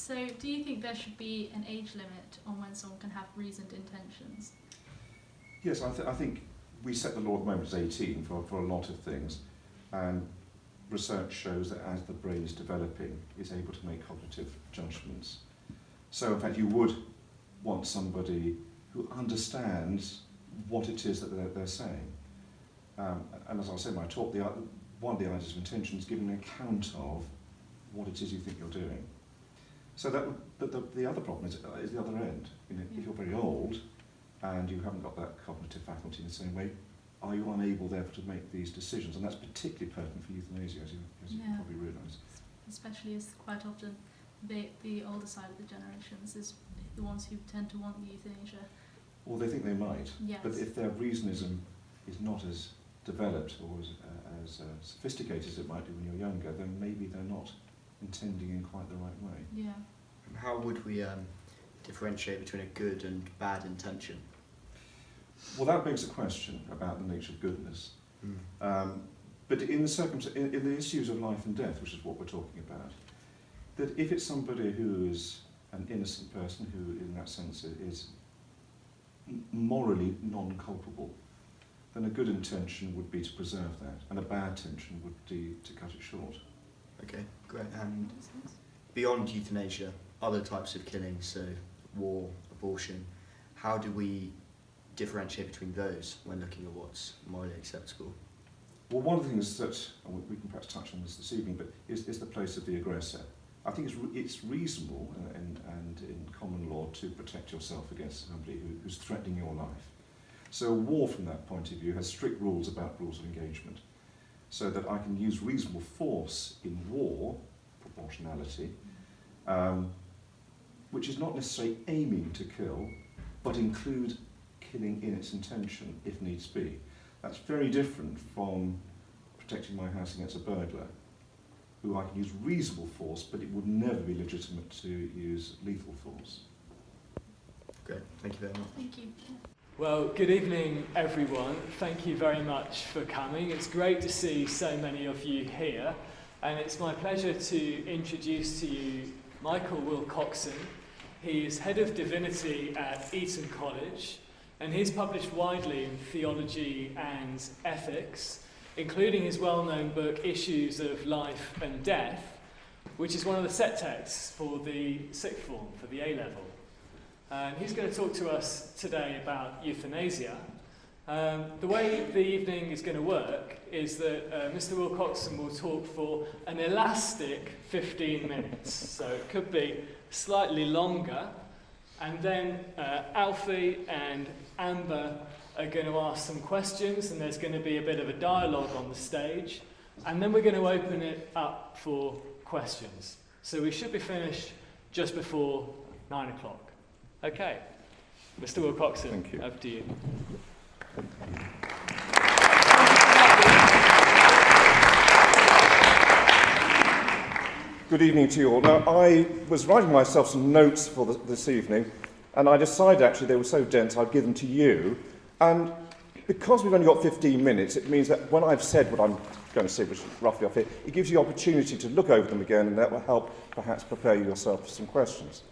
So do you think there should be an age limit on when someone can have reasoned intentions? Yes, I think we set the law at the moment as 18 for a lot of things, and research shows that as the brain is developing, it's able to make cognitive judgments. So in fact you would want somebody who understands what it is that they're saying. And as I was saying in my talk, one of the ideas of intention is giving an account of what it is you think you're doing. So but the other problem is the other end. You know, if you're very old and you haven't got that cognitive faculty in the same way, are you unable therefore to make these decisions? And that's particularly pertinent for euthanasia, as you probably realise. Especially as quite often the older side of the generations is the ones who tend to want the euthanasia. Or they think they might, yes. But if their reasonism is not as developed or as sophisticated as it might be when you're younger, then maybe they're not intending in quite the right way. Yeah. And how would we differentiate between a good and bad intention? Well, that begs a question about the nature of goodness. But in the issues of life and death, which is what we're talking about, that if it's somebody who is an innocent person who, in that sense, is morally non-culpable, then a good intention would be to preserve that, and a bad intention would be to cut it short. Okay, great. And beyond euthanasia, other types of killing, so war, abortion, how do we differentiate between those when looking at what's morally acceptable? Well, one of the things that, and we can perhaps touch on this evening, but is the place of the aggressor. I think it's reasonable and in common law to protect yourself against somebody who's threatening your life. So war from that point of view has strict rules about rules of engagement, so that I can use reasonable force in war, proportionality, which is not necessarily aiming to kill, but include killing in its intention if needs be. That's very different from protecting my house against a burglar, who I can use reasonable force, but it would never be legitimate to use lethal force. Great, thank you very much. Thank you. Well, good evening, everyone. Thank you very much for coming. It's great to see so many of you here, and it's my pleasure to introduce to you Michael Wilcockson. He is Head of Divinity at Eton College, and he's published widely in theology and ethics, including his well-known book, Issues of Life and Death, which is one of the set texts for the sixth form, for the A-level. And he's going to talk to us today about euthanasia. The way the evening is going to work is that Mr. Wilcockson will talk for an elastic 15 minutes, so it could be slightly longer, and then Alfie and Amber are going to ask some questions, and there's going to be a bit of a dialogue on the stage, and then we're going to open it up for questions. So we should be finished just before 9 o'clock. Okay, Mr. Wilcockson, thank you. Over to you. Good evening to you all. Now, I was writing myself some notes for this evening, and I decided actually they were so dense I'd give them to you. And because we've only got 15 minutes, it means that when I've said what I'm going to say, which is roughly off here, it gives you the opportunity to look over them again, and that will help perhaps prepare yourself for some questions.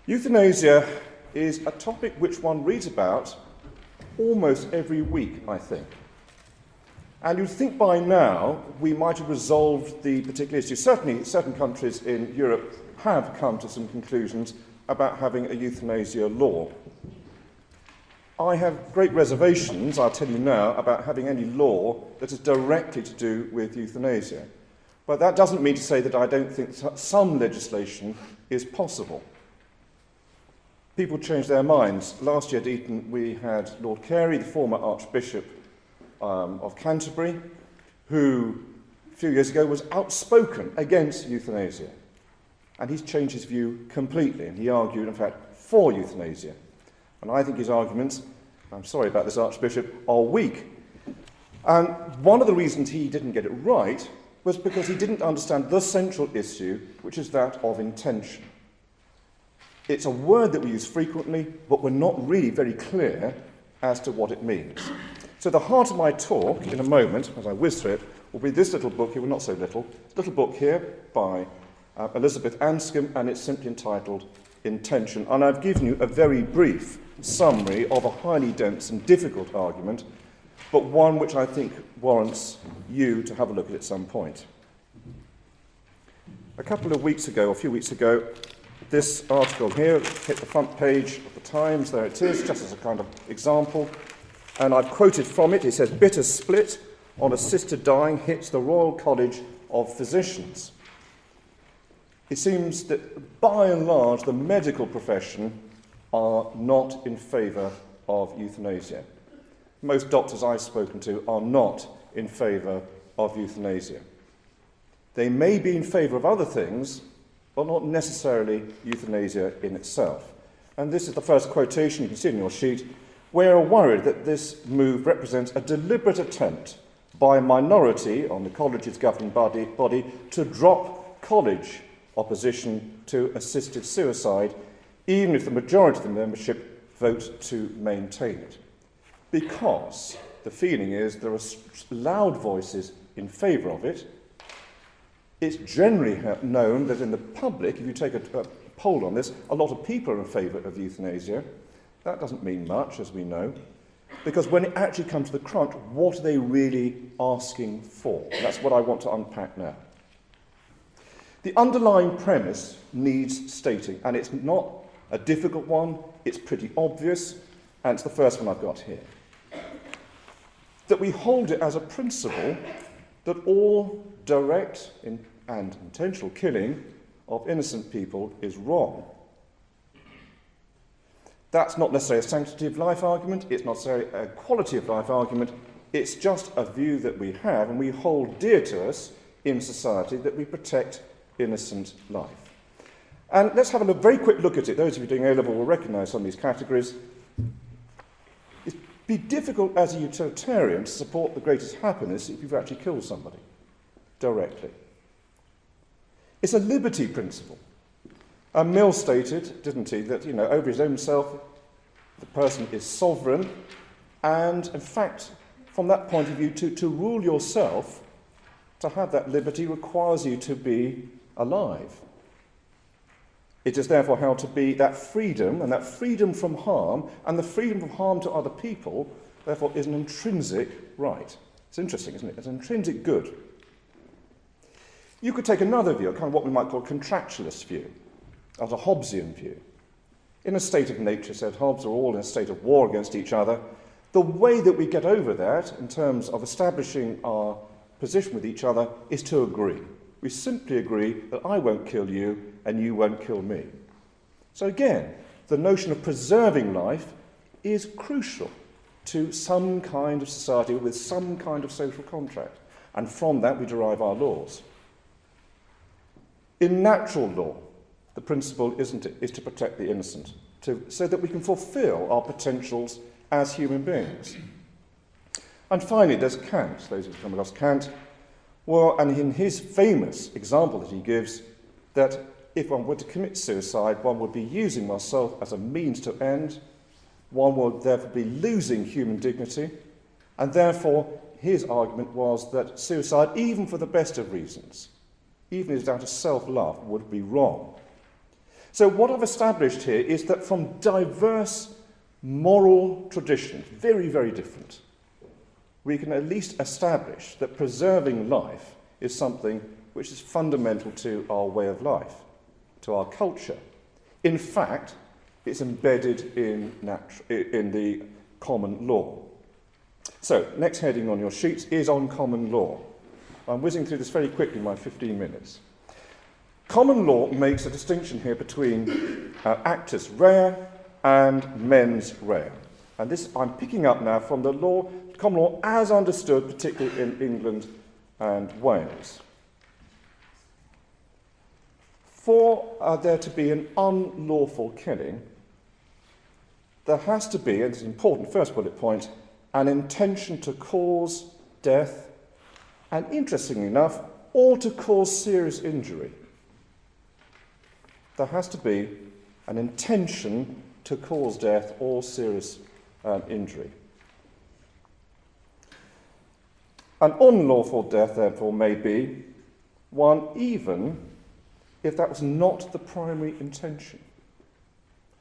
Euthanasia is a topic which one reads about almost every week, I think. And you'd think by now we might have resolved the particular issue. Certainly, certain countries in Europe have come to some conclusions about having a euthanasia law. I have great reservations, I'll tell you now, about having any law that is directly to do with euthanasia. But that doesn't mean to say that I don't think some legislation is possible. People change their minds. Last year at Eton we had Lord Carey, the former Archbishop of Canterbury, who a few years ago was outspoken against euthanasia. And he's changed his view completely, and he argued, in fact, for euthanasia. And I think his arguments, I'm sorry about this Archbishop, are weak. And one of the reasons he didn't get it right was because he didn't understand the central issue, which is that of intention. It's a word that we use frequently, but we're not really very clear as to what it means. So the heart of my talk, in a moment, as I whiz through it, will be this little book here, well, not so little book here by Elizabeth Anscombe, and it's simply entitled Intention. And I've given you a very brief summary of a highly dense and difficult argument, but one which I think warrants you to have a look at some point. A few weeks ago, this article here hit the front page of the Times. There it is, just as a kind of example. And I've quoted from it. It says, "Bitter split on assisted dying hits the Royal College of Physicians." It seems that, by and large, the medical profession are not in favour of euthanasia. Most doctors I've spoken to are not in favour of euthanasia. They may be in favour of other things, but not necessarily euthanasia in itself. And this is the first quotation, you can see it in your sheet. "We are worried that this move represents a deliberate attempt by a minority on the college's governing body to drop college opposition to assisted suicide, even if the majority of the membership vote to maintain it. Because the feeling is there are loud voices in favour of it. It's generally known that in the public, if you take a poll on this, a lot of people are in favour of euthanasia. That doesn't mean much, as we know, because when it actually comes to the crunch, what are they really asking for? And that's what I want to unpack now. The underlying premise needs stating, and it's not a difficult one, it's pretty obvious, and it's the first one I've got here. That we hold it as a principle that all direct and intentional killing of innocent people is wrong. That's not necessarily a sanctity of life argument, it's not necessarily a quality of life argument, it's just a view that we have and we hold dear to us in society, that we protect innocent life. And let's have a very quick look at it. Those of you doing A-level will recognise some of these categories. It'd be difficult as a utilitarian to support the greatest happiness if you've actually killed somebody directly. It's a liberty principle. Mill stated, didn't he, that, over his own self, the person is sovereign, and in fact, from that point of view, to rule yourself, to have that liberty requires you to be alive. It is therefore held to be that freedom, and that freedom from harm, and the freedom from harm to other people, therefore, is an intrinsic right. It's interesting, isn't it? It's an intrinsic good. You could take another view, kind of what we might call a contractualist view, as a Hobbesian view. In a state of nature, said Hobbes, are all in a state of war against each other. The way that we get over that, in terms of establishing our position with each other, is to agree. We simply agree that I won't kill you and you won't kill me. So again, the notion of preserving life is crucial to some kind of society with some kind of social contract. And from that we derive our laws. In natural law, the principle, isn't it, is to protect the innocent, so that we can fulfil our potentials as human beings. And finally, there's Kant. Those who've come across Kant, well, and in his famous example that he gives, that if one were to commit suicide, one would be using oneself as a means to end, one would therefore be losing human dignity, and therefore his argument was that suicide, even for the best of reasons, even if it's out of self-love, would be wrong. So what I've established here is that from diverse moral traditions, very, very different, we can at least establish that preserving life is something which is fundamental to our way of life, to our culture. In fact, it's embedded in the common law. So, next heading on your sheets is on common law. I'm whizzing through this very quickly in my 15 minutes. Common law makes a distinction here between actus rea and mens rea. And this I'm picking up now from the law, common law as understood, particularly in England and Wales. For there to be an unlawful killing, there has to be, and it's an important first bullet point, an intention to cause death, and interestingly enough, or to cause serious injury. There has to be an intention to cause death or serious injury. An unlawful death, therefore, may be one even if that was not the primary intention.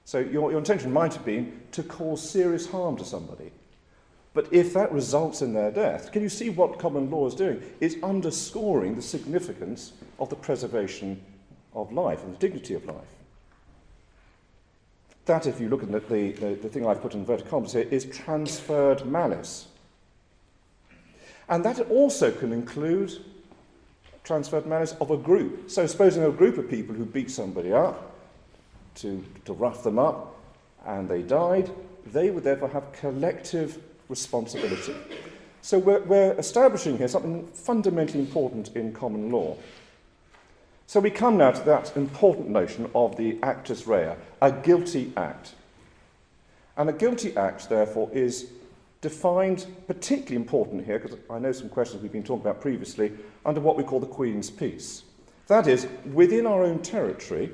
So your intention might have been to cause serious harm to somebody. But if that results in their death, can you see what common law is doing? It's underscoring the significance of the preservation of life and the dignity of life. That, if you look at the thing I've put in inverted commas here, is transferred malice. And that also can include transferred malice of a group. So supposing a group of people who beat somebody up to rough them up and they died, they would therefore have collective responsibility. So we're establishing here something fundamentally important in common law. So we come now to that important notion of the actus rea, a guilty act. And a guilty act, therefore, is defined, particularly important here, because I know some questions we've been talking about previously, under what we call the Queen's Peace. That is, within our own territory,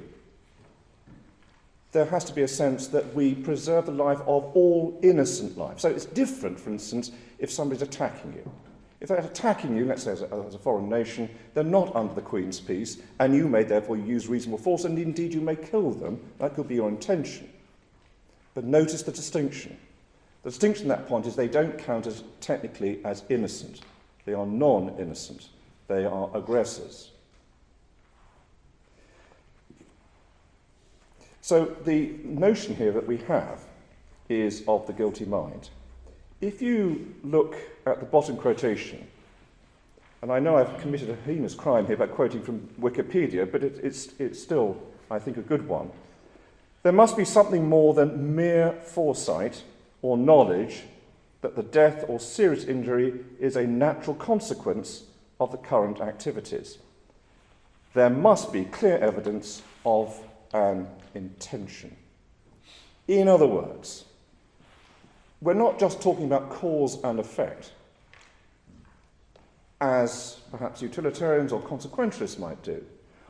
there has to be a sense that we preserve the life of all innocent life. So it's different, for instance, if somebody's attacking you. If they're attacking you, let's say as a foreign nation, they're not under the Queen's Peace, and you may therefore use reasonable force, and indeed you may kill them. That could be your intention. But notice the distinction. The distinction at that point is they don't count as technically as innocent. They are non-innocent. They are aggressors. So the notion here that we have is of the guilty mind. If you look at the bottom quotation, and I know I've committed a heinous crime here by quoting from Wikipedia, but it's still, I think, a good one. There must be something more than mere foresight or knowledge that the death or serious injury is a natural consequence of the current activities. There must be clear evidence of an intention. In other words, we're not just talking about cause and effect, as perhaps utilitarians or consequentialists might do.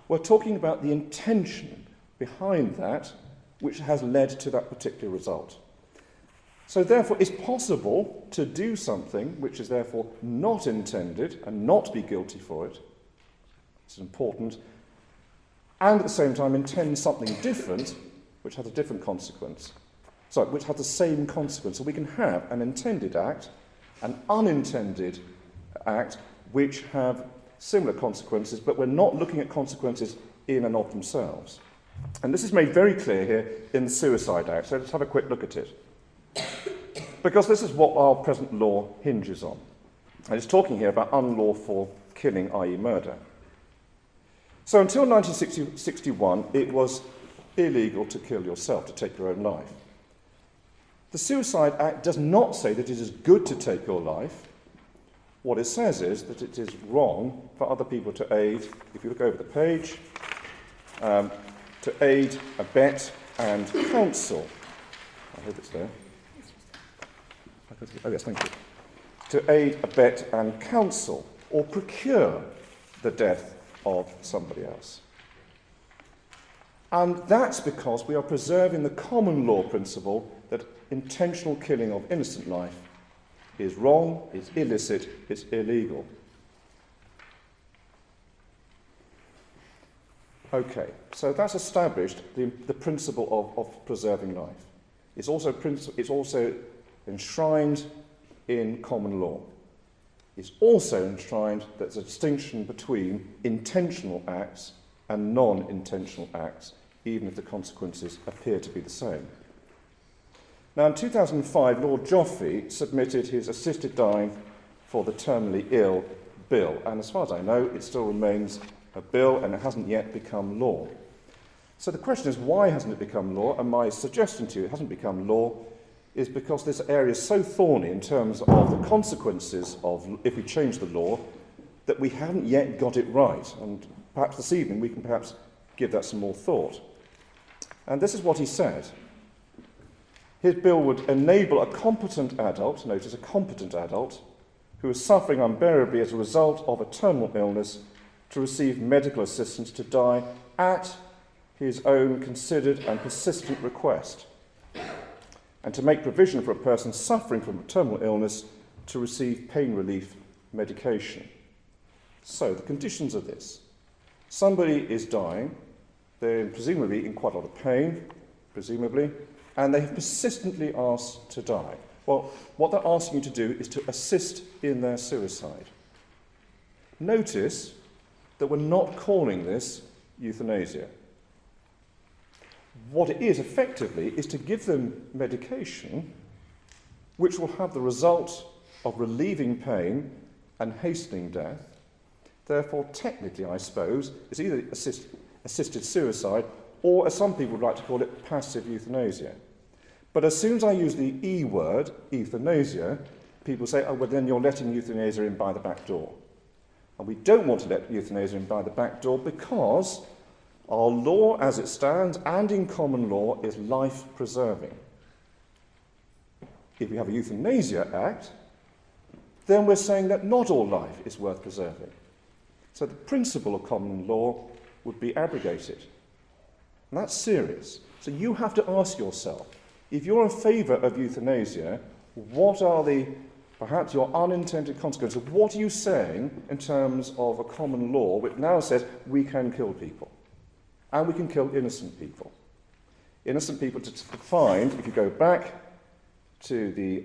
We're talking about the intention behind that which has led to that particular result. So therefore, it's possible to do something which is therefore not intended and not be guilty for it. It's important. And at the same time intend something different which has a different consequence. Sorry, which has the same consequence. So we can have an intended act, an unintended act, which have similar consequences, but we're not looking at consequences in and of themselves. And this is made very clear here in the Suicide Act. So let's have a quick look at it. Because this is what our present law hinges on. And it's talking here about unlawful killing, i.e. murder. So until 1961, it was illegal to kill yourself, to take your own life. The Suicide Act does not say that it is good to take your life. What it says is that it is wrong for other people to aid, if you look over the page, to aid, abet, and counsel. I hope it's there. Oh yes, thank you. To aid, abet, and counsel, or procure the death of somebody else. And that's because we are preserving the common law principle that intentional killing of innocent life is wrong, it's illicit, it's illegal. Okay, so that's established the principle of preserving life. It's also enshrined in common law. It's also enshrined that there's a distinction between intentional acts and non-intentional acts, even if the consequences appear to be the same. Now, in 2005, Lord Joffe submitted his assisted dying for the terminally ill bill, and as far as I know, it still remains a bill and it hasn't yet become law. So the question is, why hasn't it become law? And my suggestion to you, it hasn't become law, is because this area is so thorny in terms of the consequences of, if we change the law, that we haven't yet got it right. And perhaps this evening we can perhaps give that some more thought. And this is what he said. His bill would enable a competent adult, notice a competent adult, who is suffering unbearably as a result of a terminal illness to receive medical assistance to die at his own considered and persistent request, and to make provision for a person suffering from a terminal illness to receive pain relief medication. So, the conditions are this. Somebody is dying, they're presumably in quite a lot of pain, presumably, and they have persistently asked to die. Well, what they're asking you to do is to assist in their suicide. Notice that we're not calling this euthanasia. What it is, effectively, is to give them medication which will have the result of relieving pain and hastening death. Therefore, technically, I suppose, it's either assisted suicide or, as some people would like to call it, passive euthanasia. But as soon as I use the E word, euthanasia, people say, oh, well, then you're letting euthanasia in by the back door. And we don't want to let euthanasia in by the back door because our law as it stands and in common law is life-preserving. If we have a Euthanasia Act, then we're saying that not all life is worth preserving. So the principle of common law would be abrogated. And that's serious. So you have to ask yourself, if you're in favour of euthanasia, what are perhaps your unintended consequences? What are you saying in terms of a common law which now says we can kill people? And we can kill innocent people. Innocent people to find, if you go back to the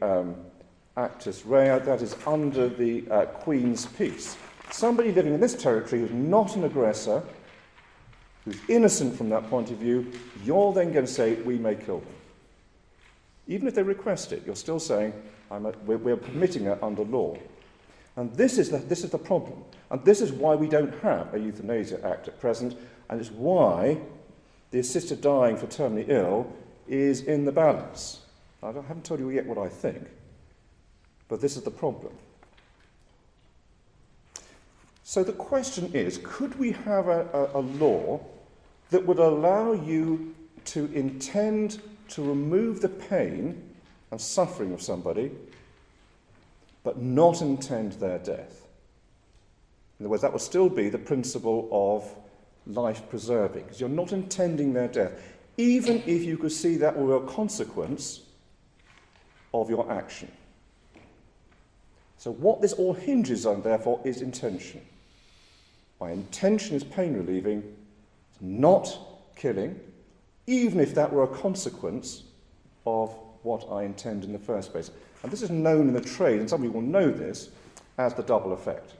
Actus Rea, that is under the Queen's Peace. Somebody living in this territory who's not an aggressor, who's innocent from that point of view, you're then going to say, we may kill them. Even if they request it, you're still saying, we're permitting it under law. And this is the problem. And this is why we don't have a Euthanasia Act at present, and it's why the assisted dying for terminally ill is in the balance. I haven't told you yet what I think, but this is the problem. So the question is, could we have a law that would allow you to intend to remove the pain and suffering of somebody, but not intend their death? In other words, that would still be the principle of life-preserving, because you're not intending their death, even if you could see that were a consequence of your action. So what this all hinges on, therefore, is intention. My intention is pain relieving, not killing, even if that were a consequence of what I intend in the first place. And this is known in the trade, and some people will know this, as the double effect.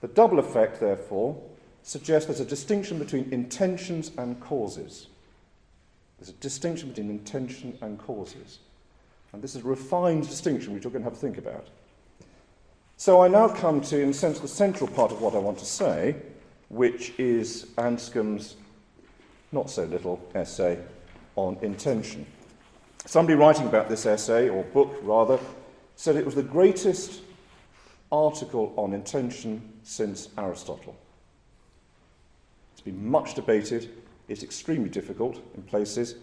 The double effect, therefore, suggests there's a distinction between intentions and causes. There's a distinction between intention and causes. And this is a refined distinction which we're going to have to think about. So I now come to, in a sense, the central part of what I want to say, which is Anscombe's not-so-little essay on intention. Somebody writing about this essay, or book rather, said it was the greatest article on intention since Aristotle. It's been much debated. It's extremely difficult in places.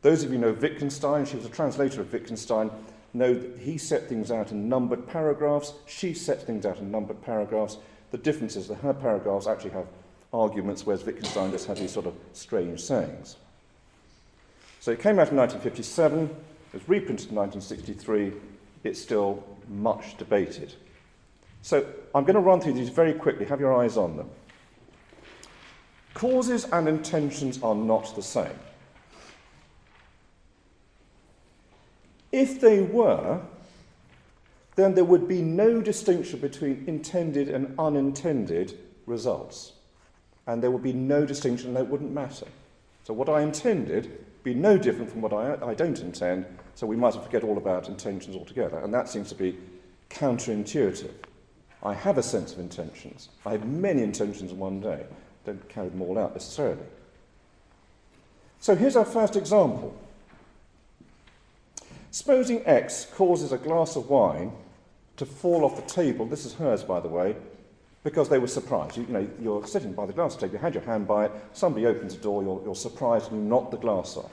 Those of you who know Wittgenstein, she was a translator of Wittgenstein, know that he set things out in numbered paragraphs. She set things out in numbered paragraphs. The difference is that her paragraphs actually have arguments, whereas Wittgenstein just had these sort of strange sayings. So it came out in 1957. It was reprinted in 1963. It's still much debated. So I'm going to run through these very quickly. Have your eyes on them. Causes and intentions are not the same. If they were, then there would be no distinction between intended and unintended results. And there would be no distinction, and that wouldn't matter. So what I intended would be no different from what I don't intend, so we might as well forget all about intentions altogether. And that seems to be counterintuitive. I have a sense of intentions. I have many intentions in one day. Don't carry them all out necessarily. So here's our first example. Supposing X causes a glass of wine to fall off the table, this is hers, by the way, because they were surprised. You're sitting by the glass table, you had your hand by it, somebody opens the door, you're surprised and you knock the glass off.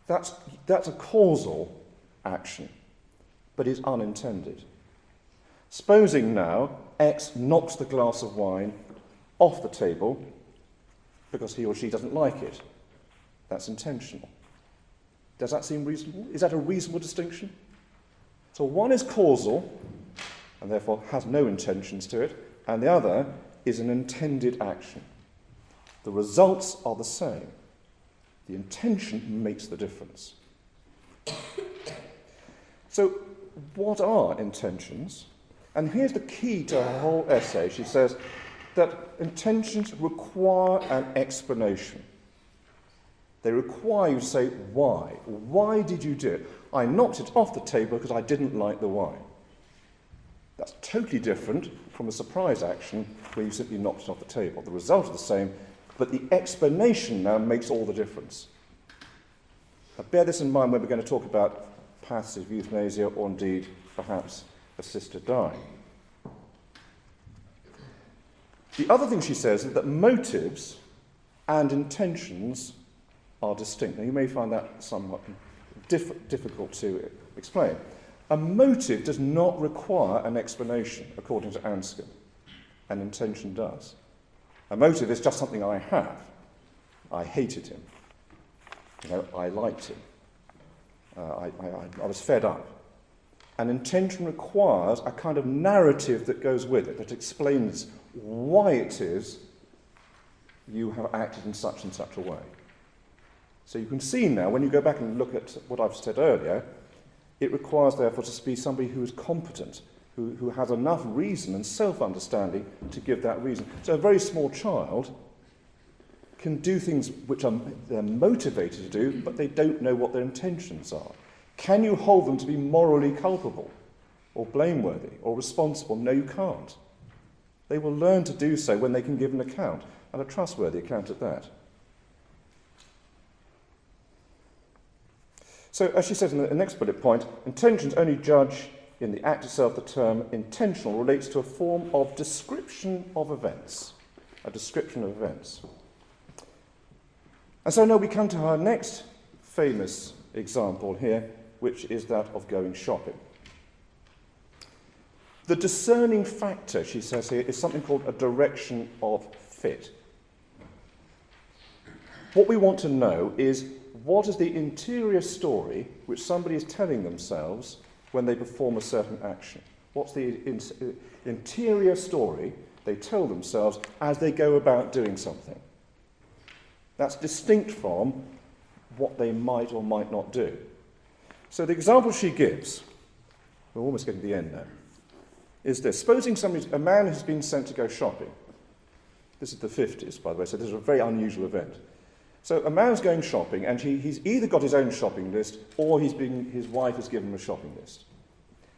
That's a causal action, but is unintended. Supposing now X knocks the glass of wine off the table because he or she doesn't like it. That's intentional. Does that seem reasonable? Is that a reasonable distinction? So one is causal, and therefore has no intentions to it. and the other is an intended action. The results are the same. The intention makes the difference. So, what are intentions? And here's the key to her whole essay. She says that intentions require an explanation. They require you to say why. Why did you do it? I knocked it off the table because I didn't like the wine. That's totally different from a surprise action where you simply knocked it off the table. The result is the same, but the explanation now makes all the difference. Now, bear this in mind when we're going to talk about passive euthanasia, or indeed, perhaps, assisted dying. The other thing she says is that motives and intentions are distinct. Now, you may find that somewhat difficult to explain. A motive does not require an explanation, according to Anscombe. An intention does. A motive is just something I have. I hated him. I liked him. I was fed up. An intention requires a kind of narrative that goes with it, that explains why it is you have acted in such and such a way. So you can see now, when you go back and look at what I've said earlier, it requires, therefore, to be somebody who is competent, who has enough reason and self-understanding to give that reason. So a very small child can do things which they're motivated to do, but they don't know what their intentions are. Can you hold them to be morally culpable, or blameworthy, or responsible? No, you can't. They will learn to do so when they can give an account, and a trustworthy account at that. So, as she says in the next bullet point, intentions only judge in the act itself. The term intentional relates to a form of description of events. A description of events. And so now we come to our next famous example here, which is that of going shopping. The discerning factor, she says here, is something called a direction of fit. What we want to know is, what is the interior story which somebody is telling themselves when they perform a certain action? What's the interior story they tell themselves as they go about doing something? That's distinct from what they might or might not do. So the example she gives, we're almost getting to the end now, is this. Supposing a man has been sent to go shopping. This is the 50s, by the way, so this is a very unusual event. So a man's going shopping, and he's either got his own shopping list, or his wife has given him a shopping list.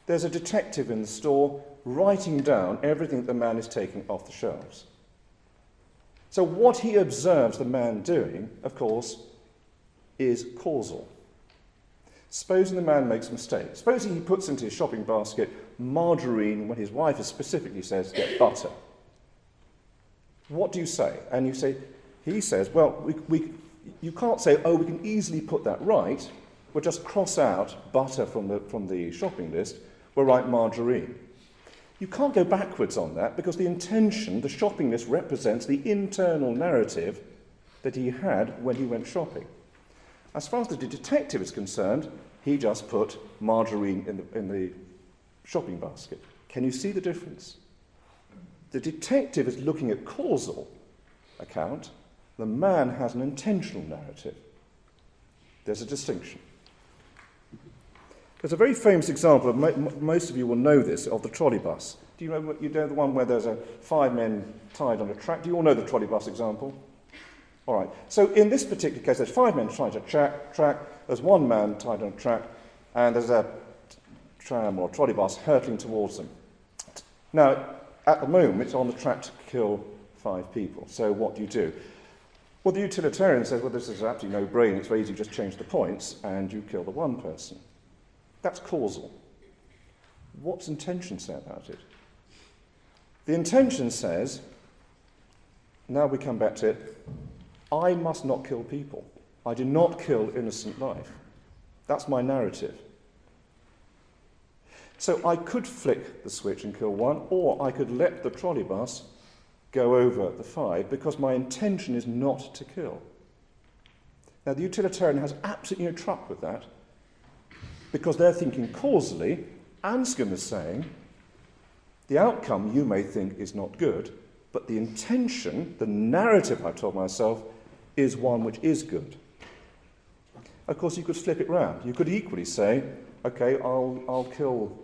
There's a detective in the store writing down everything that the man is taking off the shelves. So what he observes the man doing, of course, is causal. Supposing the man makes a mistake. Supposing he puts into his shopping basket margarine when his wife has specifically says get butter. What do you say? And he says, well, you can't say, oh, we can easily put that right. We'll just cross out butter from the shopping list. We'll write margarine. You can't go backwards on that because the intention, the shopping list, represents the internal narrative that he had when he went shopping. As far as the detective is concerned, he just put margarine in the shopping basket. Can you see the difference? The detective is looking at causal account. The man has an intentional narrative. There's a distinction. There's a very famous example, most of you will know this, of the trolley bus. Do you know the one where there's 5 men tied on a track? Do you all know the trolley bus example? All right. So in this particular case, there's 5 men tied on a track, there's 1 man tied on a track, and there's a tram or trolley bus hurtling towards them. Now, at the moment, it's on the track to kill 5 people. So what do? Well, the utilitarian says, well, this is absolutely no brain. It's very easy to just change the points and you kill the 1 person. That's causal. What's intention say about it? The intention says, now we come back to it, I must not kill people. I do not kill innocent life. That's my narrative. So I could flick the switch and kill 1, or I could let the trolley bus go over the 5 because my intention is not to kill. Now, the utilitarian has absolutely no truck with that because they're thinking causally. Anscombe is saying The outcome you may think is not good, but the intention, the narrative I've told myself, is one which is good. Of course, you could flip it round. You could equally say, okay, I'll kill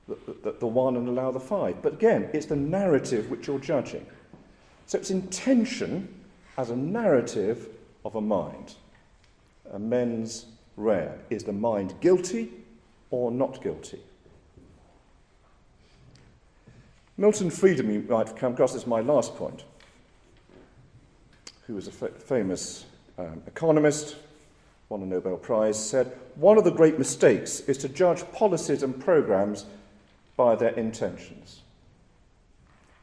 the one and allow the 5. But again, it's the narrative which you're judging. So it's intention as a narrative of a mind. A mens rea. Is the mind guilty or not guilty? Milton Friedman, you might have come across, this is my last point, who was a famous economist, won a Nobel Prize, said, one of the great mistakes is to judge policies and programs by their intentions,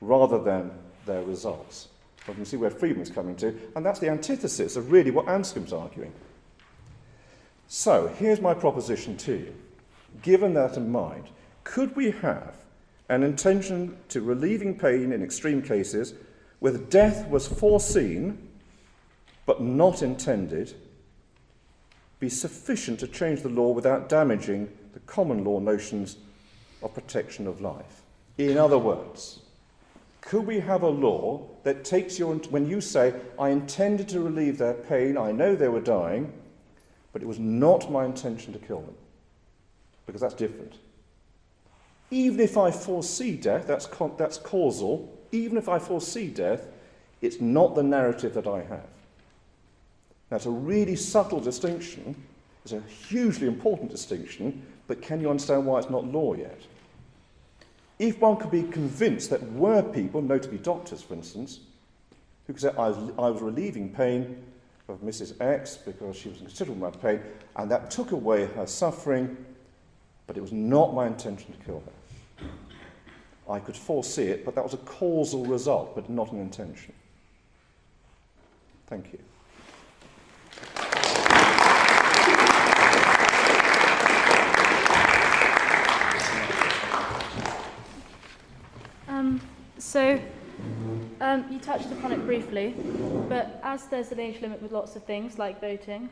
rather than their results. You can see where Friedman's coming to, and that's the antithesis of really what Anscombe's arguing. So, here's my proposition to you. Given that in mind, could we have an intention to relieving pain in extreme cases where death was foreseen but not intended be sufficient to change the law without damaging the common law notions of protection of life? In other words, could we have a law that takes when you say, I intended to relieve their pain, I know they were dying, but it was not my intention to kill them? Because that's different. Even if I foresee death, that's causal. Even if I foresee death, it's not the narrative that I have. That's a really subtle distinction. It's a hugely important distinction, but can you understand why it's not law yet? If one could be convinced that were people, notably doctors for instance, who could say, I was relieving pain of Mrs. X because she was in considerable amount of pain, and that took away her suffering, but it was not my intention to kill her. I could foresee it, but that was a causal result, but not an intention. Thank you. You touched upon it briefly, but as there's an age limit with lots of things, like voting,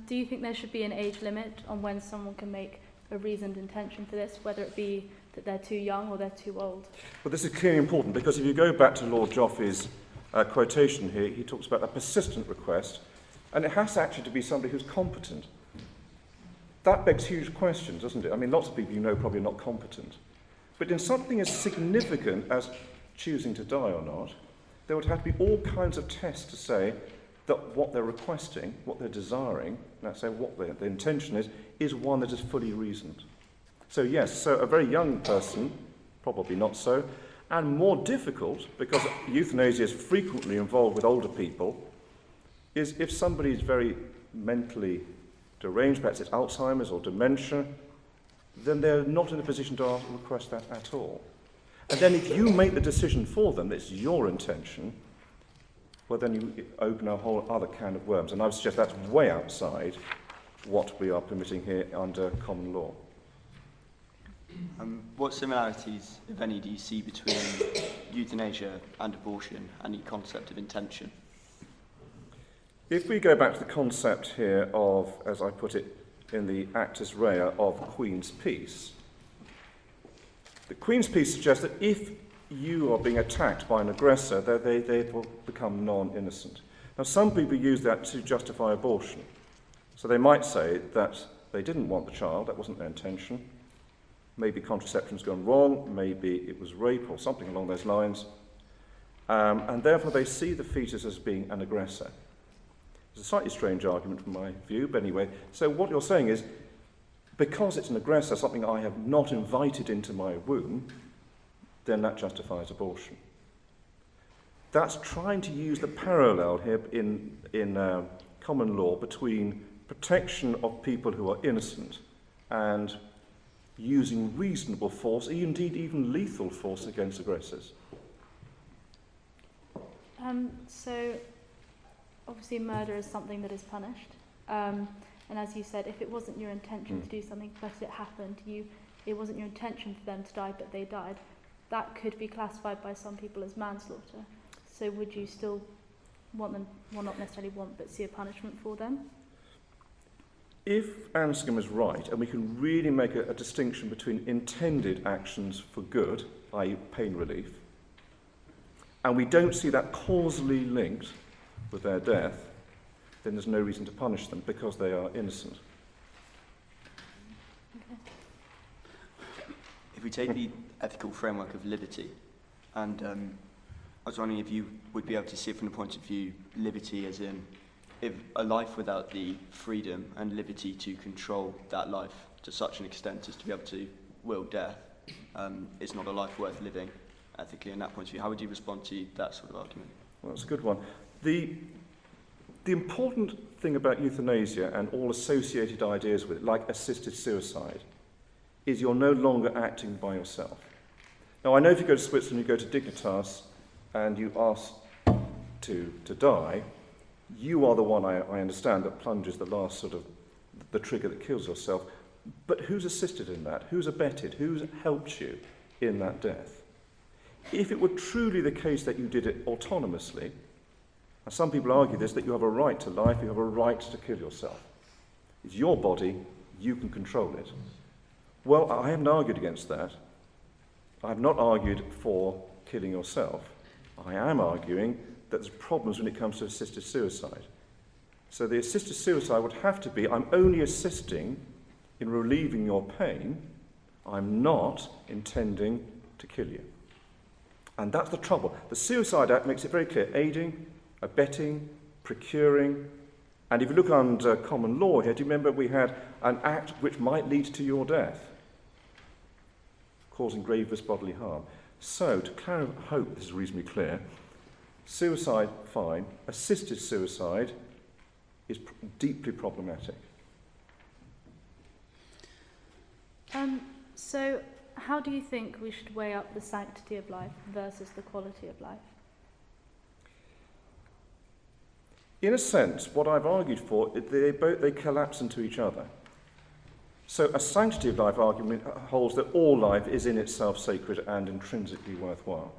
do you think there should be an age limit on when someone can make a reasoned intention for this, whether it be that they're too young or they're too old? Well, this is clearly important, because if you go back to Lord Joffe's quotation here, he talks about a persistent request, and it has actually to be somebody who's competent. That begs huge questions, doesn't it? I mean, lots of people you know probably are not competent. But in something as significant as choosing to die or not, there would have to be all kinds of tests to say that what they're requesting, what they're desiring, let's say what the intention is one that is fully reasoned. So yes, so a very young person, probably not so, and more difficult, because euthanasia is frequently involved with older people, is if somebody is very mentally deranged, perhaps it's Alzheimer's or dementia, then they're not in a position to request that at all. And then if you make the decision for them, it's your intention, well then you open a whole other can of worms. And I would suggest that's way outside what we are permitting here under common law. What similarities, if any, do you see between euthanasia and abortion and the concept of intention? If we go back to the concept here of, as I put it in the actus rea, of Queen's Peace, the Queen's Peace suggests that if you are being attacked by an aggressor, they will become non-innocent. Now, some people use that to justify abortion. So they might say that they didn't want the child, that wasn't their intention. Maybe contraception's gone wrong, maybe it was rape or something along those lines. And therefore they see the fetus as being an aggressor. It's a slightly strange argument from my view, but anyway. So what you're saying is, because it's an aggressor, something I have not invited into my womb, then that justifies abortion. That's trying to use the parallel here in common law between protection of people who are innocent and using reasonable force, indeed even lethal force against aggressors. So, obviously murder is something that is punished. And as you said, if it wasn't your intention to do something, but it happened, it wasn't your intention for them to die, but they died, that could be classified by some people as manslaughter. So would you still want them, well not necessarily want, but see a punishment for them? If Anscombe is right, and we can really make a distinction between intended actions for good i.e. pain relief, and we don't see that causally linked with their death, then there's no reason to punish them because they are innocent. If we take the ethical framework of liberty, and I was wondering if you would be able to see it from the point of view liberty as in if a life without the freedom and liberty to control that life to such an extent as to be able to will death is not a life worth living ethically in that point of view. How would you respond to that sort of argument? Well, that's a good one. The important thing about euthanasia and all associated ideas with it, like assisted suicide, is you're no longer acting by yourself. Now, I know if you go to Switzerland, you go to Dignitas, and you ask to die, you are the one, I understand, that plunges the last sort of the trigger that kills yourself. But who's assisted in that? Who's abetted? Who's helped you in that death? If it were truly the case that you did it autonomously, and some people argue this, that you have a right to life, you have a right to kill yourself. It's your body, you can control it. Well, I haven't argued against that. I have not argued for killing yourself. I am arguing that there's problems when it comes to assisted suicide. So the assisted suicide would have to be, I'm only assisting in relieving your pain, I'm not intending to kill you. And that's the trouble. The Suicide Act makes it very clear, aiding, abetting, procuring, and if you look under common law here, do you remember we had an act which might lead to your death, causing grievous bodily harm. So, to hope this is reasonably clear, suicide, fine. Assisted suicide is deeply problematic. So, how do you think we should weigh up the sanctity of life versus the quality of life? In a sense, what I've argued for, they collapse into each other. So a sanctity of life argument holds that all life is in itself sacred and intrinsically worthwhile.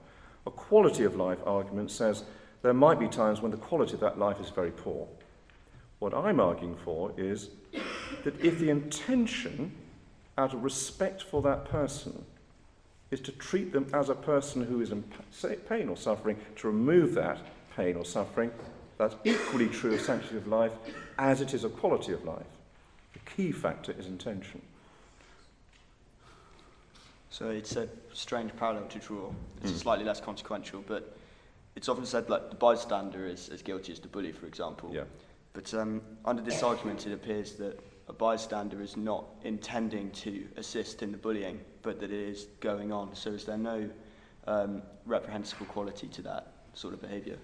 A quality of life argument says there might be times when the quality of that life is very poor. What I'm arguing for is that if the intention, out of respect for that person, is to treat them as a person who is in pain or suffering, to remove that pain or suffering, that's equally true of sanctity of life as it is of quality of life. The key factor is intention. So it's a strange parallel to draw. It's slightly less consequential, but it's often said like the bystander is as guilty as the bully, for example. Yeah. But under this argument, it appears that a bystander is not intending to assist in the bullying, but that it is going on. So is there no reprehensible quality to that sort of behaviour?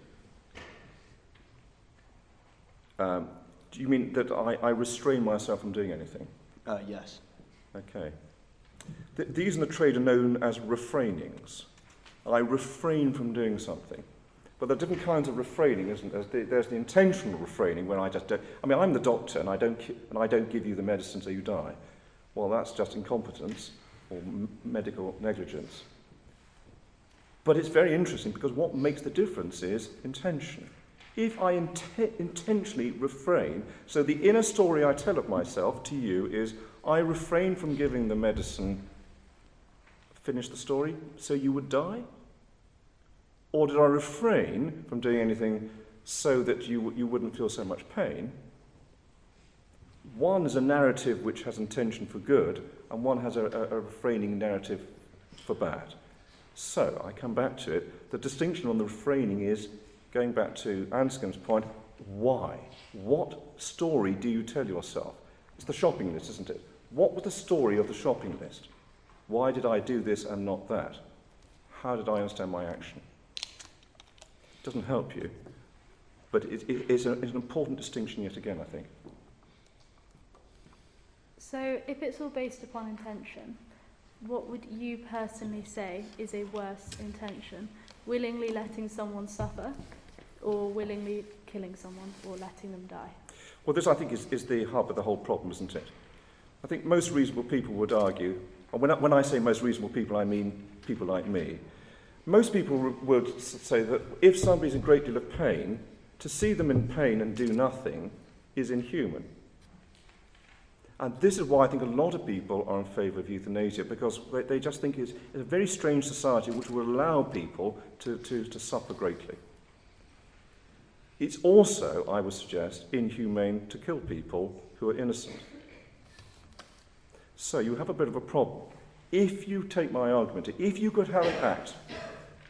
Do you mean that I restrain myself from doing anything? Yes. Okay. These in the trade are known as refrainings. I refrain from doing something. But there are different kinds of refraining, isn't there? There's the intentional refraining when I just don't... I mean, I'm the doctor and I don't give you the medicine so you die. Well, that's just incompetence or medical negligence. But it's very interesting because what makes the difference is intention. If I intentionally refrain, so the inner story I tell of myself to you is, I refrain from giving the medicine, finish the story, so you would die? Or did I refrain from doing anything so that you wouldn't feel so much pain? One is a narrative which has intention for good, and one has a refraining narrative for bad. So, I come back to it, the distinction on the refraining is, going back to Anscombe's point, why? What story do you tell yourself? It's the shopping list, isn't it? What was the story of the shopping list? Why did I do this and not that? How did I understand my action? It doesn't help you, but it's an important distinction yet again, I think. So, if it's all based upon intention, what would you personally say is a worse intention? Willingly letting someone suffer, or willingly killing someone, or letting them die? Well, this, I think, is the hub of the whole problem, isn't it? I think most reasonable people would argue, and when I say most reasonable people, I mean people like me. Most people would say that if somebody's in a great deal of pain, to see them in pain and do nothing is inhuman. And this is why I think a lot of people are in favour of euthanasia, because they just think it's a very strange society which will allow people to suffer greatly. It's also, I would suggest, inhumane to kill people who are innocent. So you have a bit of a problem. If you take my argument, if you could have an act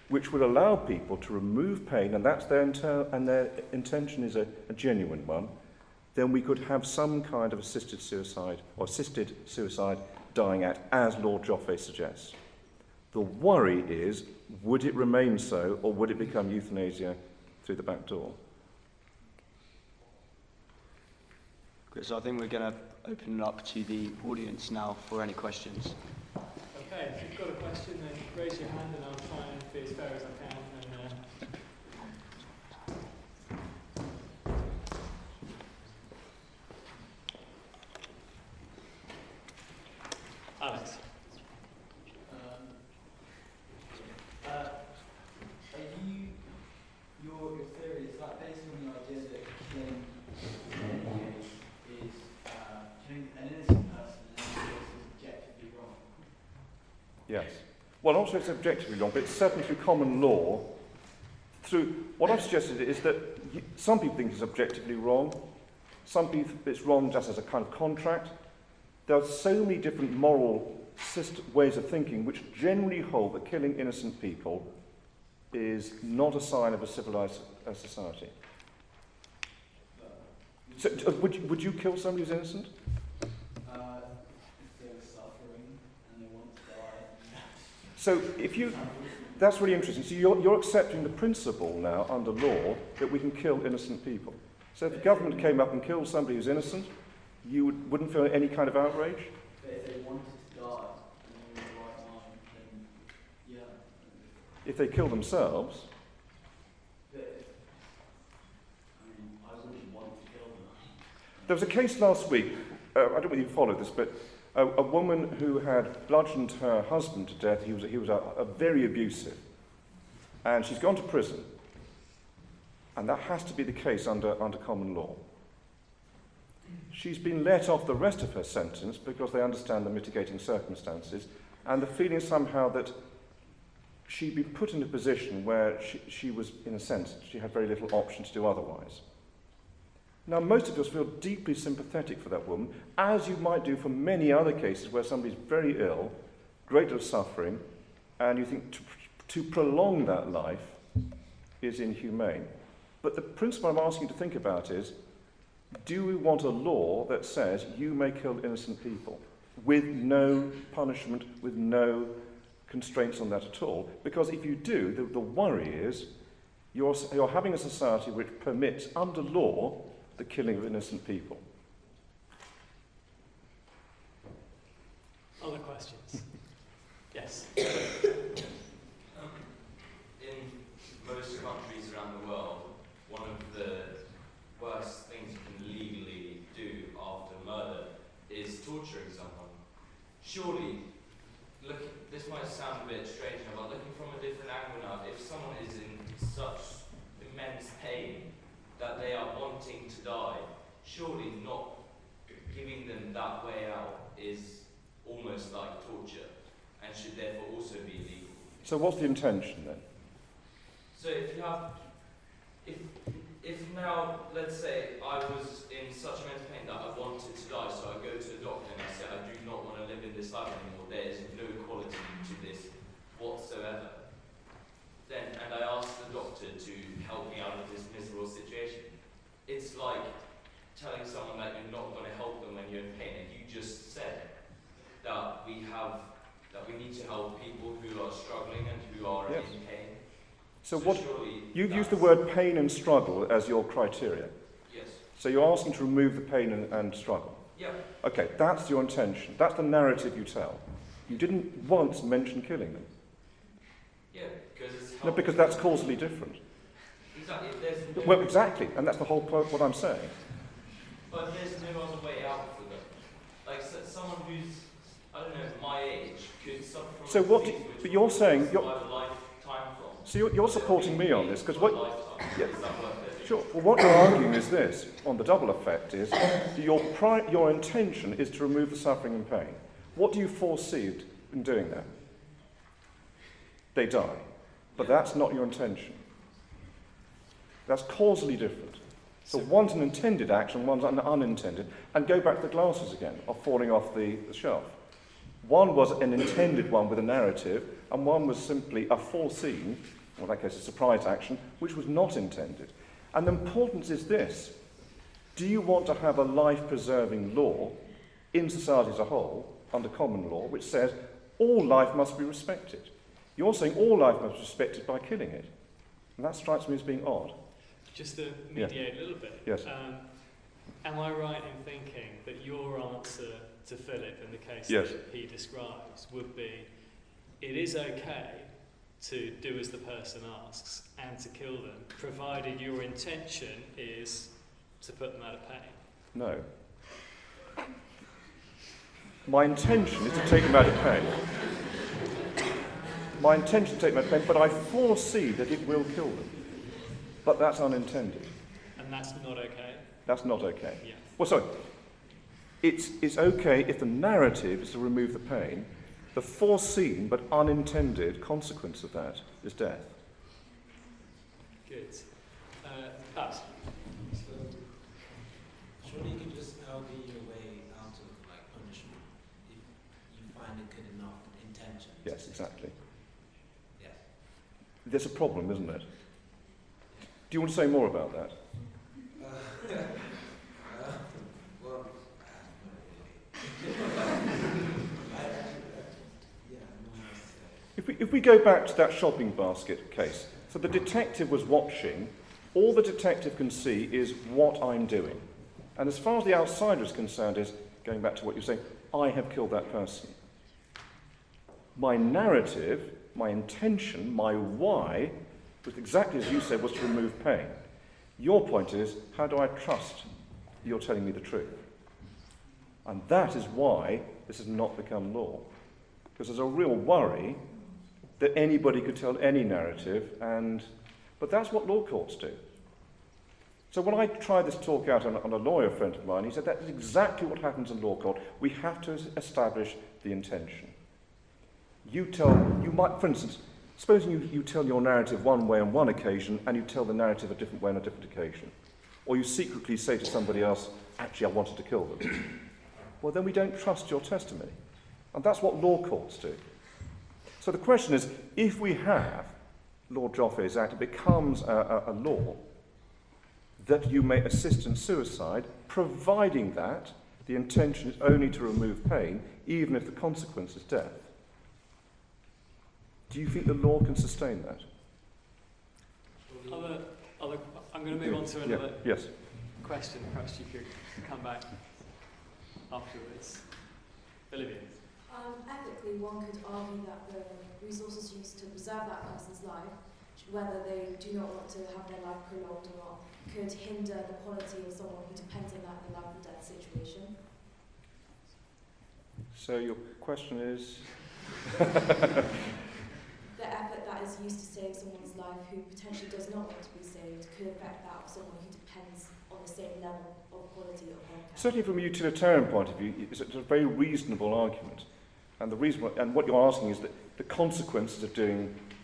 which would allow people to remove pain, and that's their intention is a genuine one, then we could have some kind of assisted suicide dying act, as Lord Joffe suggests. The worry is, would it remain so, or would it become euthanasia through the back door? So I think we're going to open it up to the audience now for any questions. Okay, if you've got a question, then raise your hand and I'll try and be as fair as I can. Alex. Your theory, is that based on the idea that killing is killing an innocent person and is objectively wrong? Yes. Well, not sure it's objectively wrong, but it's certainly through common law. What I've suggested is that some people think it's objectively wrong, some people think it's wrong just as a kind of contract. There are so many different moral ways of thinking which generally hold that killing innocent people is not a sign of a civilised society. So, would you kill somebody who's innocent? If they were suffering and they want to die. So that's really interesting. So you're accepting the principle now under law that we can kill innocent people. So if the government came up and killed somebody who's innocent, you wouldn't feel any kind of outrage? But if they wanted to die and they were in the right mind, then yeah. If they kill themselves? But I wouldn't want to kill them. There was a case last week, I don't know whether you followed this, but a woman who had bludgeoned her husband to death. He was a very abusive. And she's gone to prison. And that has to be the case under common law. She's been let off the rest of her sentence because they understand the mitigating circumstances and the feeling somehow that she'd been put in a position where she was, in a sense, she had very little option to do otherwise. Now, most of us feel deeply sympathetic for that woman, as you might do for many other cases where somebody's very ill, great deal of suffering, and you think to prolong that life is inhumane. But the principle I'm asking you to think about is, do we want a law that says you may kill innocent people with no punishment, with no constraints on that at all? Because if you do, the worry is you're having a society which permits, under law, the killing of innocent people. Other questions? Yes. In most countries around the world, one of the worst things you can legally do after murder is torturing someone. Surely, this might sound a bit strange, but looking from a different angle now, if someone is in such immense pain that they are wanting to die, surely not giving them that way out is almost like torture and should therefore also be illegal. So what's the intention then? So if now, let's say I was in such immense pain that I wanted to die, so I go to the doctor and I say, I do not want to live in this life anymore, there is no quality to this whatsoever. And I ask the doctor to help me out of this miserable situation. It's like telling someone that you're not going to help them when you're in pain, and you just said that we need to help people who are struggling and who are in pain. So what you've used the word pain and struggle as your criteria. Yes. So you're asking to remove the pain and struggle. Yeah. Okay, that's your intention. That's the narrative you tell. You didn't once mention killing them. Yeah, because it's no, because that's causally different. Exactly. There's Well, exactly, and that's the whole point. What I'm saying. But there's no other way out for them. Like someone who's, I don't know, my age could suffer from. So what? But you're saying you're. A lifetime from. So you're supporting me on this because what? Yeah. Sure. Well, what you're arguing is this, on the double effect, is that your intention is to remove the suffering and pain. What do you foresee in doing that? They die. But that's not your intention. That's causally different. So one's an intended action, one's an unintended. And go back to the glasses again, of falling off the shelf. One was an intended one with a narrative, and one was simply a foreseen, or in that case a surprise action, which was not intended. And the importance is this. Do you want to have a life-preserving law in society as a whole, under common law, which says all life must be respected? You're saying all life must be respected by killing it. And that strikes me as being odd. Just to mediate a little bit. Yes. Am I right in thinking that your answer to Philip in the case Yes. that he describes would be, it is okay to do as the person asks and to kill them, provided your intention is to put them out of pain? No. My intention is to take them out of pain. My intention is to take them out of pain, but I foresee that it will kill them. But that's unintended. And that's not okay? That's not okay. Yeah. Well, sorry. It's okay if the narrative is to remove the pain. The foreseen but unintended consequence of that is death. Good. Us. So, surely you can just argue your way out of punishment if you find it good enough intention. Yes, exactly. Yes. There's a problem, isn't it? Do you want to say more about that? Well, If we go back to that shopping basket case, so the detective was watching, all the detective can see is what I'm doing. And as far as the outsider is concerned is, going back to what you're saying, I have killed that person. My narrative, my intention, my why, was exactly as you said, was to remove pain. Your point is, how do I trust you're telling me the truth? And that is why this has not become law. Because there's a real worry that anybody could tell any narrative, but that's what law courts do. So when I tried this talk out on a lawyer friend of mine, he said that's exactly what happens in law court. We have to establish the intention. You might, for instance, supposing you tell your narrative one way on one occasion and you tell the narrative a different way on a different occasion. Or you secretly say to somebody else, actually I wanted to kill them. Well, then we don't trust your testimony. And that's what law courts do. So the question is, if we have Lord Joffe's Act, it becomes a law that you may assist in suicide, providing that the intention is only to remove pain, even if the consequence is death. Do you think the law can sustain that? I'm going to move on to another Yes. question. Perhaps you could come back afterwards. Olivia. Ethically, one could argue that the resources used to preserve that person's life, whether they do not want to have their life prolonged or not, could hinder the quality of someone who depends on that in a life and death situation. So your question is? The effort that is used to save someone's life who potentially does not want to be saved could affect that of someone who depends on the same level of quality of healthcare. Certainly from a utilitarian point of view, it's a very reasonable argument. And what you're asking is that the consequences of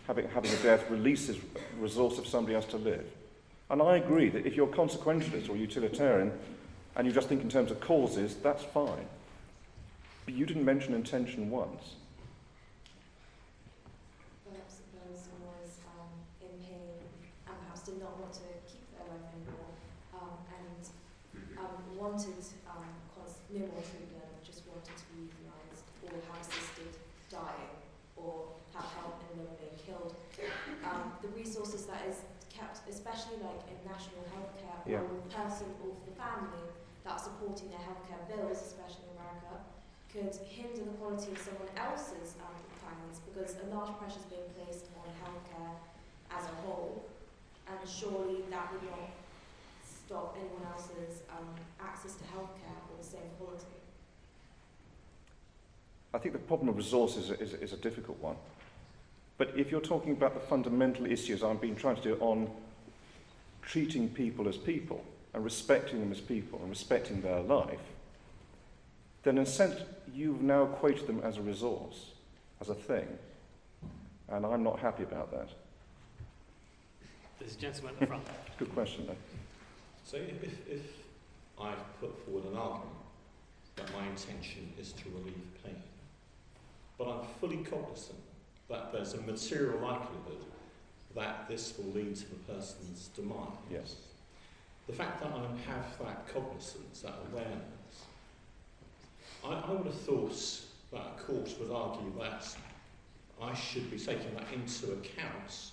having a death releases the resource of somebody else to live. And I agree that if you're consequentialist or utilitarian and you just think in terms of causes, that's fine. But you didn't mention intention once. Perhaps suppose someone was in pain and perhaps did not want to keep their life anymore and wanted no more treatment, just wanted to be euthanized or have assisted dying or have help in them being killed. The resources that is kept, especially in national healthcare or the person or the family that's supporting their healthcare bills, especially in America, could hinder the quality of someone else's finance because a large pressure is being placed on healthcare as a whole, and surely that would not stop anyone else's access to healthcare or the same quality. I think the problem of resources is a difficult one. But if you're talking about the fundamental issues I've been trying to do on treating people and respecting them as people and respecting their life, then in a sense you've now equated them as a resource, as a thing. And I'm not happy about that. There's a gentleman at the front. Good question, though. So if I put forward an argument that my intention is to relieve pain, but I'm fully cognizant that there's a material likelihood that this will lead to the person's demise. Yes. The fact that I have that cognizance, that awareness, I would have thought that a court would argue that I should be taking that into account,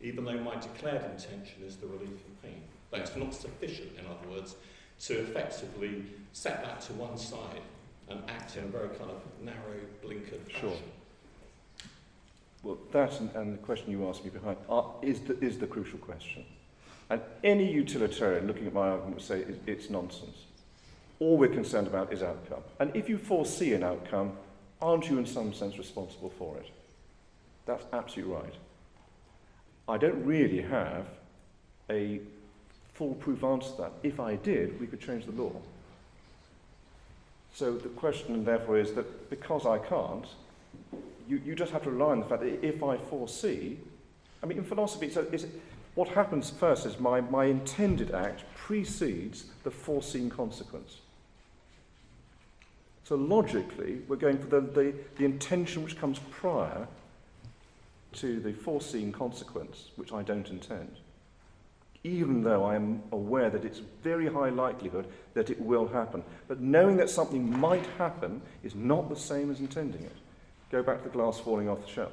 even though my declared intention is the relief of pain. That's not sufficient, in other words, to effectively set that to one side and act in a very kind of narrow, blinkered fashion. Sure. Well, that and the question you asked me behind is the crucial question. And any utilitarian looking at my argument would say it's nonsense. All we're concerned about is outcome. And if you foresee an outcome, aren't you in some sense responsible for it? That's absolutely right. I don't really have a foolproof answer to that. If I did, we could change the law. So the question, therefore, is that because I can't, you just have to rely on the fact that if I foresee, I mean, in philosophy, what happens first is my intended act precedes the foreseen consequence. So logically, we're going for the intention which comes prior to the foreseen consequence, which I don't intend, even though I am aware that it's very high likelihood that it will happen. But knowing that something might happen is not the same as intending it. Go back to the glass falling off the shelf.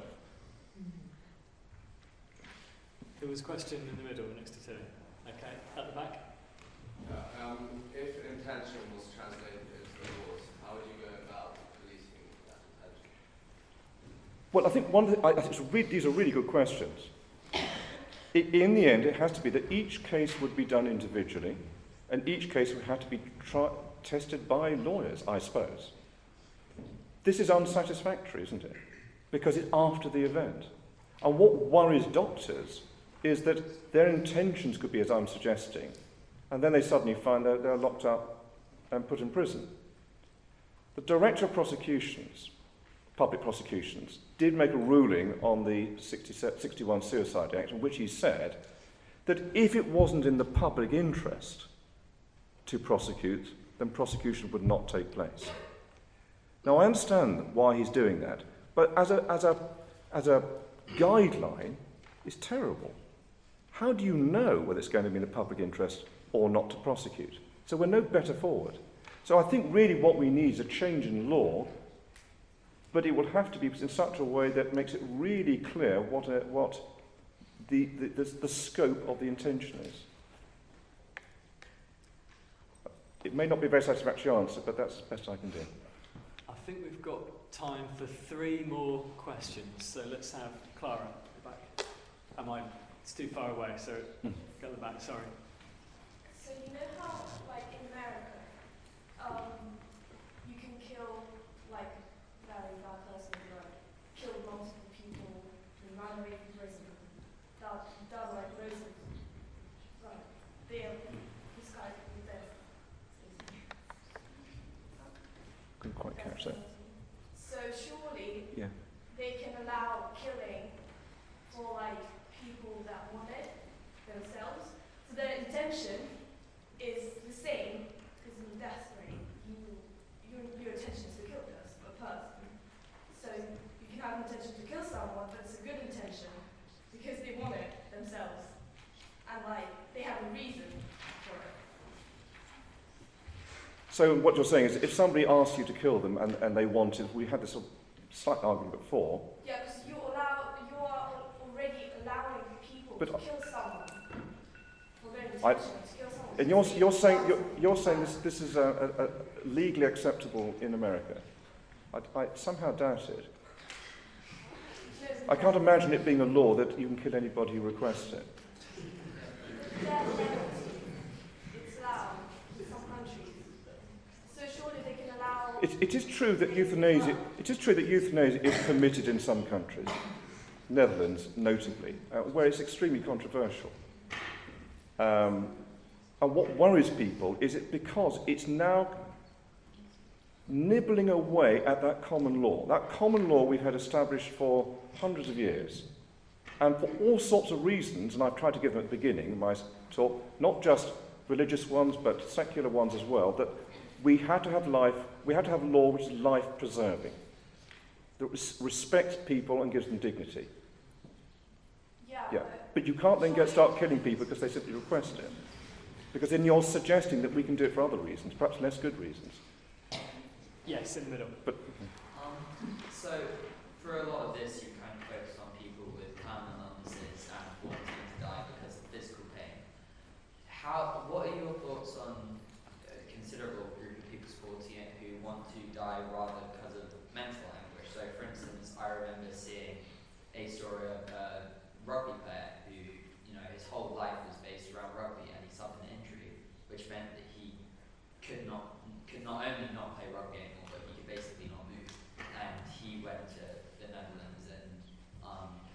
There was a question in the middle next to Tilly. Okay, at the back. If intention was translated into the laws, how would you go about policing that intention? Well, I think these are really good questions. In the end, it has to be that each case would be done individually, and each case would have to be tested by lawyers, I suppose. This is unsatisfactory, isn't it? Because it's after the event. And what worries doctors is that their intentions could be as I'm suggesting, and then they suddenly find that they're locked up and put in prison. The Director of Prosecutions, Public Prosecutions, did make a ruling on the 61 Suicide Act in which he said that if it wasn't in the public interest to prosecute, then prosecution would not take place. Now, I understand why he's doing that, but as a guideline, it's terrible. How do you know whether it's going to be in the public interest or not to prosecute? So we're no better forward. So I think really what we need is a change in law, but it will have to be in such a way that makes it really clear what the scope of the intention is. It may not be a very satisfactory answer, but that's the best I can do. I think we've got time for 3 more questions, so let's have Clara at the back. It's too far away, so go at the back, sorry. So you know how, like in America, you can kill, like, very bad person, like, kill multiple people, and run away from prison, done like loads of, like, this guy with death. Couldn't quite catch that. So surely Yeah. they can allow killing for like people that want it themselves. So their intention is the same because in death rate, your intention is to kill a person. So you can have an intention to kill someone, but it's a good intention because they want it themselves, and like they have a reason for it. So what you're saying is if somebody asks you to kill them and they want it, we had this sort of slight argument before. Yeah, because you are already allowing people to kill someone for their intention to kill someone. And you're saying this is a legally acceptable in America. I somehow doubt it. I can't imagine it being a law that you can kill anybody who requests it. It's allowed in some countries. So surely they can allow. It is true that euthanasia. It is true that euthanasia is permitted in some countries, Netherlands notably, where it's extremely controversial. And what worries people is it because it's now nibbling away at that common law. That common law we've had established for hundreds of years. And for all sorts of reasons, and I've tried to give them at the beginning of my talk, not just religious ones, but secular ones as well, that we had to have law which is life-preserving, that respects people and gives them dignity. Yeah. But you can't then start killing people because they simply request it. Because then you're suggesting that we can do it for other reasons, perhaps less good reasons. Yes, in the middle. But so, for a lot of this, you kind of focus on people with terminal illnesses and wanting to die because of physical pain. What are your thoughts on a considerable group of people supporting it who want to die rather because of mental anguish? So, for instance, I remember seeing a story of a rugby player who, his whole life was based around rugby, and he suffered an injury, which meant that he could not only not play rugby anymore, but he could basically not move. And he went to the Netherlands and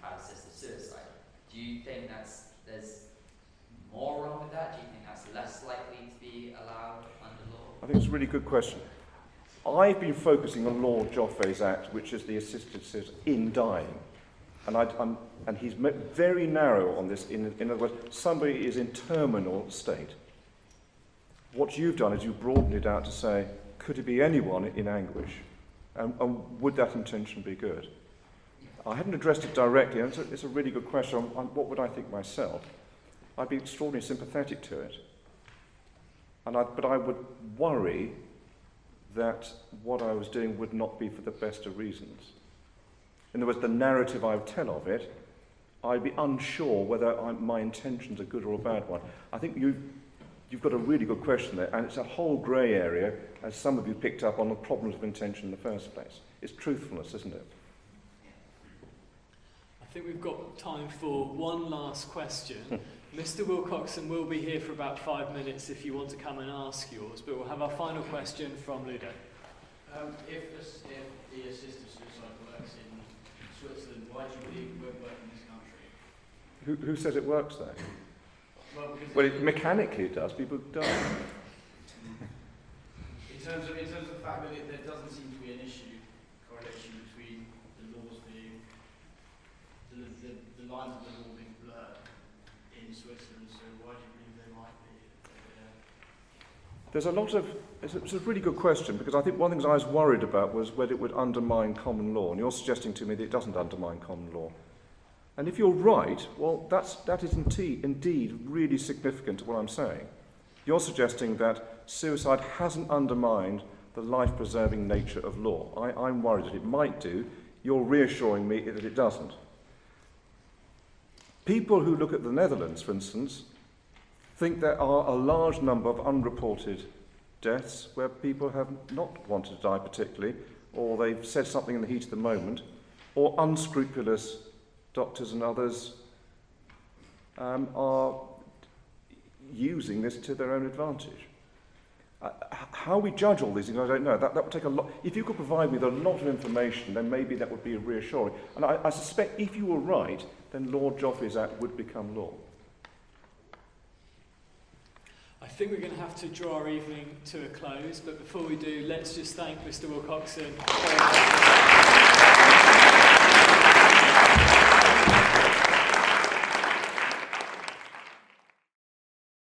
had assisted suicide. Do you think there's more wrong with that? Do you think that's less likely to be allowed under law? I think it's a really good question. I've been focusing on Lord Joffe's Act, which is the assisted suicide in dying. And he's very narrow on this. In other words, somebody is in terminal state. What you've done is you've broadened it out to say, could it be anyone in anguish? And would that intention be good? I haven't addressed it directly, and it's a really good question on what would I think myself. I'd be extraordinarily sympathetic to it. But I would worry that what I was doing would not be for the best of reasons. In other words, the narrative I would tell of it, I'd be unsure whether my intention's a good or a bad one. I think you've got a really good question there, and it's a whole grey area, as some of you picked up on the problems of intention in the first place. It's truthfulness, isn't it? I think we've got time for one last question. Mr. Wilcockson will be here for about 5 minutes if you want to come and ask yours, but we'll have our final question from Ludo. If the assisted suicide works in Switzerland, why do you believe it won't work in this country? Who says it works there? Well, mechanically it does. People die. In terms of the fact that there doesn't seem to be an correlation between the laws being, the lines of the law being blurred in Switzerland, so why do you believe there might be? There's a lot of... It's a really good question, because I think one of the things I was worried about was whether it would undermine common law, and you're suggesting to me that it doesn't undermine common law. And if you're right, well, that is indeed really significant to what I'm saying. You're suggesting that suicide hasn't undermined the life-preserving nature of law. I'm worried that it might do. You're reassuring me that it doesn't. People who look at the Netherlands, for instance, think there are a large number of unreported deaths where people have not wanted to die particularly, or they've said something in the heat of the moment, or unscrupulous doctors and others are using this to their own advantage. How we judge all these things, I don't know. That would take a lot. If you could provide me with a lot of information, then maybe that would be reassuring. And I suspect if you were right, then Lord Joffe's Act would become law. I think we're going to have to draw our evening to a close, but before we do, let's just thank Mr. Wilcockson.